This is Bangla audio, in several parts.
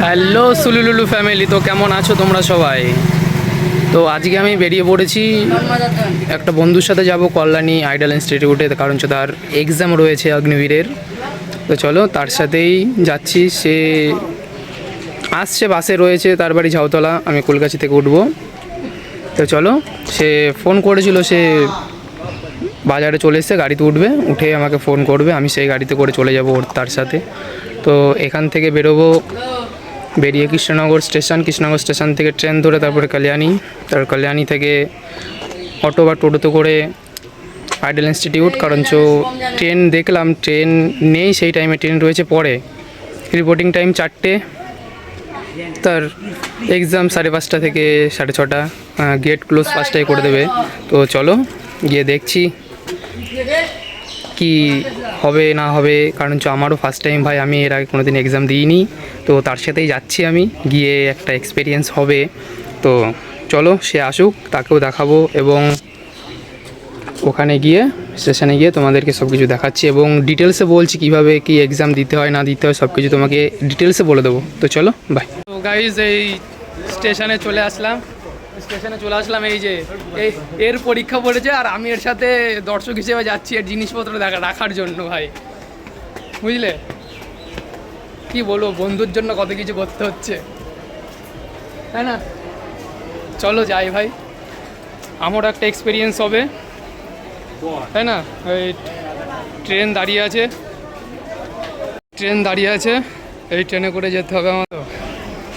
হ্যালো সুলুলুলু ফ্যামিলি, তো কেমন আছো তোমরা সবাই? তো আজকে আমি বেরিয়ে পড়েছি, একটা বন্ধুর সাথে যাব কল্যাণী আইডল ইনস্টিটিউটে, কারণ হচ্ছে তার এক্সাম রয়েছে অগ্নিবীরের। তো চলো তার সাথেই যাচ্ছি। সে আসছে, বাসে রয়েছে, তার বাড়ি ঝাউতলা, আমি কলকাতা থেকে উঠবো। তো চলো, সে ফোন করেছিল, সে বাজারে চলে এসছে, গাড়িতে উঠবে, উঠে আমাকে ফোন করবে, আমি সেই গাড়িতে করে চলে যাব তার সাথে। তো এখান থেকে বেরোবো, বেরিয়ে কৃষ্ণনগর স্টেশন থেকে ট্রেন ধরে তারপরে কল্যাণী, তারপর কল্যাণী থেকে অটো বা টোটোতে করে আইডল ইনস্টিটিউট। কারণ ট্রেন দেখলাম, ট্রেন নেই সেই টাইমে, ট্রেন রয়েছে পরে। রিপোর্টিং টাইম 4টে, তার এক্সাম 5:30 থেকে 6:30, গেট ক্লোজ 5টায় করে দেবে। তো চলো গিয়ে দেখছি কি হবে না হবে, কারণ আমারও ফার্স্ট টাইম ভাই, আমি এর আগে কোনোদিন এক্সাম দিইনি। তো তার সাথেই যাচ্ছি আমি, গিয়ে একটা এক্সপিরিয়েন্স হবে। তো চলো সে আসুক, তাকেও দেখাবো, এবং ওখানে গিয়ে স্টেশনে গিয়ে তোমাদেরকে সব কিছু দেখাচ্ছি এবং ডিটেলসে বলছি কীভাবে কি এক্সাম দিতে হয় না দিতে হয়, সব কিছু তোমাকে ডিটেলসে বলে দেবো। তো চলো বাই। তো গাইজ এই স্টেশনে চলে আসলাম, এই যে এর পরীক্ষা পড়েছে, আর আমি এর সাথে দর্শক হিসেবে যাচ্ছি এর জিনিসপত্র রাখার জন্য ভাই, বুঝলে? কি বলবো, বন্ধুর জন্য কত কিছু করতে হচ্ছে, তাই না? চলো যাই ভাই, আমারও একটা এক্সপিরিয়েন্স হবে, তাই না? ওই ট্রেন দাঁড়িয়ে আছে, এই ট্রেনে করে যেতে হবে আমার। তো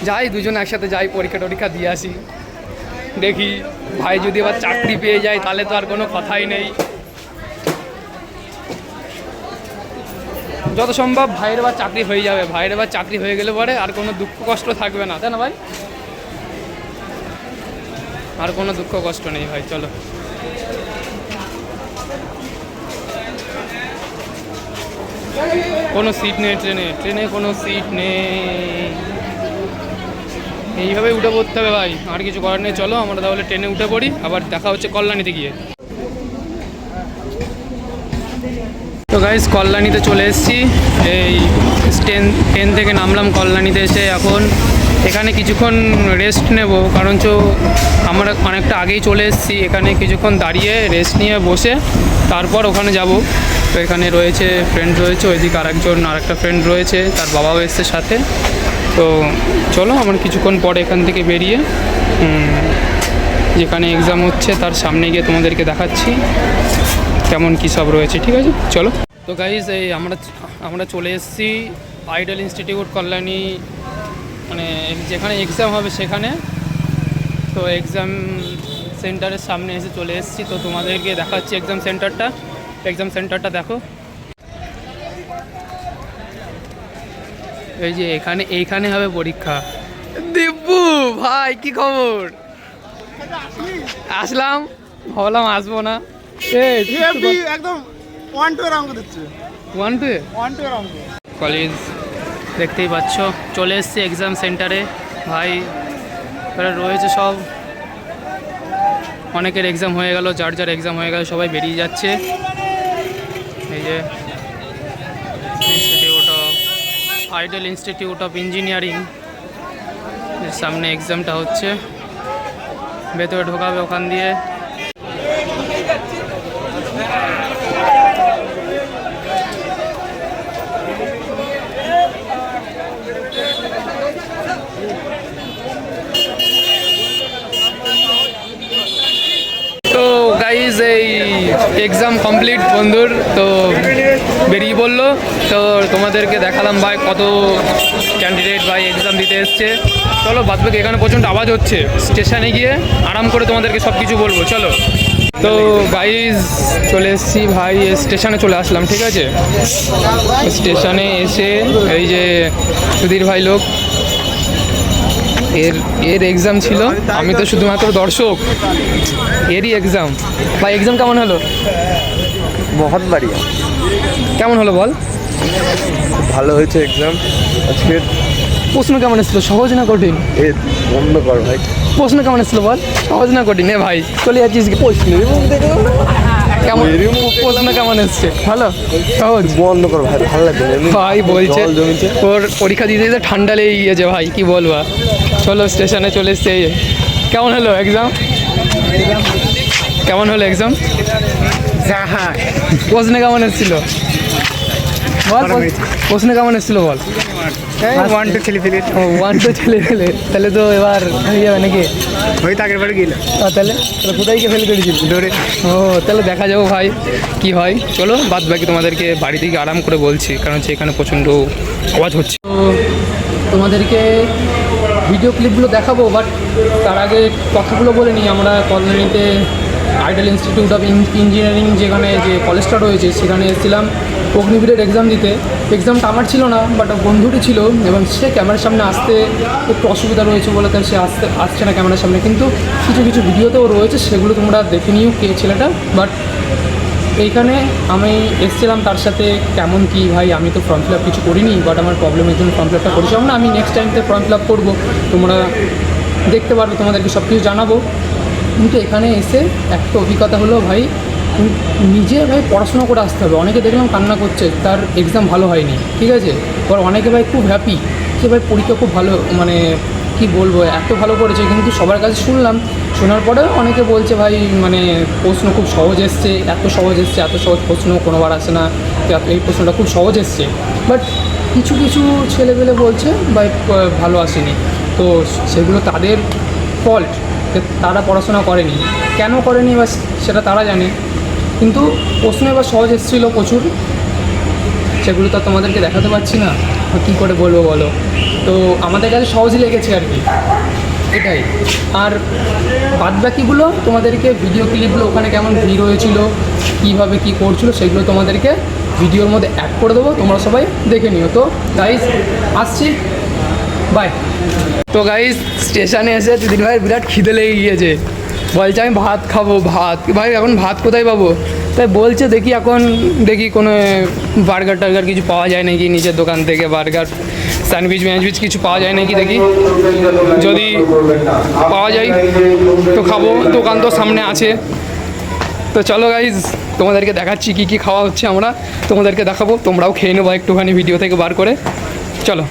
যাই, দুজন একসাথে যাই, পরীক্ষা দিয়ে আসি, দেখি ভাই যদি আবার চাকরি পেয়ে যায় তাহলে তো আর কোনো কথাই নেই। যত সম্ভব ভাইয়ের আবার চাকরি হয়ে যাবে, ভাইয়ের আবার চাকরি হয়ে গেলে পরে আর কোনো দুঃখ কষ্ট থাকবে না, তাই না ভাই? আর কোনো দুঃখ কষ্ট নেই ভাই। চলো কোনো সিট নেই ট্রেনে কোনো সিট নেই, এইভাবে উঠে পড়তে হবে ভাই, আর কিছু করার নেই। চলো আমরা তাহলে ট্রেনে উঠে পড়ি, আবার দেখা হচ্ছে কল্যাণীতে গিয়ে। তো গাইস কল্যাণীতে চলে এসেছি, এই ট্রেন থেকে নামলাম কল্যাণীতে এসে। এখন এখানে কিছুক্ষণ রেস্ট নেব, কারণ আমরা অনেকটা আগেই চলে এসেছি। এখানে কিছুক্ষণ দাঁড়িয়ে রেস্ট নিয়ে বসে তারপর ওখানে যাব। তো এখানে রয়েছে ফ্রেন্ড রয়েছে, ওইদিকে আরেকটা ফ্রেন্ড রয়েছে, তার বাবাও এসছে সাথে। তো চলো আমরা কিছুক্ষণ পরে এখান থেকে বেরিয়ে যেখানে এক্সাম হচ্ছে তার সামনে গিয়ে তোমাদেরকে দেখাচ্ছি কেমন কী সব রয়েছে, ঠিক আছে? চলো। তো গাইজ এই আমরা চলে এসেছি আইডল ইনস্টিটিউট কল্যাণী, মানে যেখানে এক্সাম হবে সেখানে। তো এক্সাম সেন্টারের সামনে এসে চলে এসেছি, তো তোমাদেরকে দেখাচ্ছি এক্সাম সেন্টারটা দেখো। এই যে এইখানে হবে পরীক্ষা। দিব্যু ভাই কি খবর? আসলাম, ভাবলাম আসবো না। একদম 1-2 এর অঙ্ক দিচ্ছে, 1-2 এর অঙ্ক। কলেজ দেখতেই পাচ্ছ, চলে এসছি এক্সাম সেন্টারে ভাই। এরা রয়েছে সব, অনেকের এক্সাম হয়ে গেল, যার এক্সাম হয়ে গেল সবাই বেরিয়ে যাচ্ছে। এই যে আইডল ইনস্টিটিউট অফ ইঞ্জিনিয়ারিং এর সামনে এক্সামটা হচ্ছে, ভেতরে ঢোকাবে ওখান দিয়ে। তো গাইজ এই এক্সাম কমপ্লিট বন্ধুর, তো বেরিয়ে পড়লো। তো তোমাদেরকে দেখালাম ভাই কত ক্যান্ডিডেট ভাই এক্সাম দিতে এসছে। চলো বাদবাকি, এখানে প্রচণ্ড আওয়াজ হচ্ছে, স্টেশনে গিয়ে আরাম করে তোমাদেরকে সব কিছু বলবো। চলো। তো গাইজ চলে এসেছি ভাই, স্টেশনে চলে আসলাম, ঠিক আছে? স্টেশনে এসে এই যে সুধীর ভাই লোক, এর এক্সাম ছিল, আমি তো শুধুমাত্র দর্শক, এরই এক্সাম। ভাই এক্সাম কেমন হলো? বহুত বাড়িয়া। কেমন হলো বল? ভালো হয়েছে এক্সাম আজকের। প্রশ্ন কেমন এসেছিলো, সহজ না কঠিন? এ বন্ধ কর ভাই। প্রশ্ন কেমন এসেছিলো বল, সহজ না কঠিন? ভাই চলে যাচ্ছিস প্রশ্ন কেমন প্রশ্ন কেমন এসছে? ভালো, সহজ? বন্ধ কর ভাই, ভালো লাগছে না, এমনি ভাই বলছে জল জমেছে। ওর পরীক্ষা দিতে দিতে ঠান্ডা লেগে গিয়েছে ভাই, কি বলবো আর। চলো স্টেশনে চলে এসছে। এই যে। কেমন হলো এক্সাম? কেমন হলো এক্সাম? হ্যাঁ প্রশ্ন কেমন এসেছিল বল? প্রশ্ন কেমন এসেছিল বল? 1 2 ছেলে ফেলে ও 1 2 ছেলে ফেলে, তাহলে তো এবার হয়ে যাবে নাকি? ওই তো আগের বারে গেল তাহলে তাহলে কোথায় গিয়ে ফেল করেছিস? দৌড়ে। ও তাহলে দেখা যাবো ভাই কি হয়। চলো বাদ বাকি তোমাদেরকে বাড়ি থেকে আরাম করে বলছি, কারণ হচ্ছে এখানে প্রচণ্ড আওয়াজ হচ্ছে। তো তোমাদেরকে ভিডিও ক্লিপগুলো দেখাবো, বাট তার আগে কথাগুলো বলে নিই। আমরা কল্যাণীতে আইডল ইনস্টিটিউট অফ ইঞ্জিনিয়ারিং যেখানে যে কলেজটা রয়েছে সেখানে এসেছিলাম অগ্নিবীরের এক্সাম দিতে। এক্সামটা আমার ছিল না, বাট বন্ধুরই ছিল, এবং সে ক্যামেরার সামনে আসতে একটু অসুবিধা রয়েছে বলে তার সে আসছে না ক্যামেরার সামনে। কিন্তু কিছু কিছু ভিডিওতেও রয়েছে, সেগুলো তোমরা দেখে নিও কে ছেলেটা। বাট এইখানে আমি এসেছিলাম তার সাথে। কেমন কি ভাই, আমি তো ফর্ম ফিল আপ কিছু করিনি, বাট আমার প্রবলেমের জন্য ফর্ম ফিল আপটা করেছিলাম না। আমি নেক্সট টাইমতে ফর্ম ফিল আপ করবো, তোমরা দেখতে পারবে, তোমাদেরকে সব কিছু জানাবো। কিন্তু এখানে এসে একটা অভিজ্ঞতা হলো ভাই, নিজে ভাই পড়াশোনা করে আসতে হবে। অনেকে দেখলাম কান্না করছে, তার এক্সাম ভালো হয়নি, ঠিক আছে। এবার অনেকে ভাই খুব হ্যাপি যে ভাই পরীক্ষা খুব ভালো, মানে কি বলবো, এত ভালো করেছে। কিন্তু সবার কাছে শুনলাম, শোনার পরে অনেকে বলছে ভাই মানে প্রশ্ন খুব সহজ এসছে, এত সহজ এসছে, এত সহজ প্রশ্ন কোনোবার আসে না, তো এই প্রশ্নটা খুব সহজ এসছে। বাট কিছু কিছু ছেলেপেলে বলছে ভাই ভালো আসেনি। তো সেগুলো তাদের ফল্ট, তারা পড়াশোনা করেনি। কেন করেনি বা সেটা তারা জানে, কিন্তু প্রশ্ন এবার সহজ এসেছিলো প্রচুর, সেগুলো তো তোমাদেরকে দেখাতে পারছি না, কী করে বলবো বলো। তো আমাদের কাছে সহজই লেগেছে আর কি, এটাই। আর বাদবাকিগুলো তোমাদেরকে ভিডিও ক্লিপগুলো ওখানে কেমন ভিড় হয়েছিল, কীভাবে কী করছিলো, সেগুলো তোমাদেরকে ভিডিওর মধ্যে অ্যাড করে দেবো, তোমরা সবাই দেখে নিও। তো গাইজ আসছি, বাই। তো গাইজ স্টেশনে এসে দিদিন ভাইয়ের বিরাট খিদে লেগে গিয়েছে, বলছে আমি ভাত খাবো। ভাত ভাই এখন ভাত কোথায় পাবো? তাই বলছে দেখি এখন দেখি কোনো বার্গার টার্গার কিছু পাওয়া যায় নাকি নিজের দোকান থেকে, বার্গার স্যান্ডউইচ ম্যান্ডউইচ কিছু পাওয়া যায় নাকি দেখি। যদি পাওয়া যায় তো খাবো, দোকান তো সামনে আছে। তো চলো গাইজ তোমাদেরকে দেখাচ্ছি কী কী খাওয়া হচ্ছে, আমরা তোমাদেরকে দেখাবো, তোমরাও খেয়ে নেবো একটুখানি ভিডিও থেকে বার করে। চলো।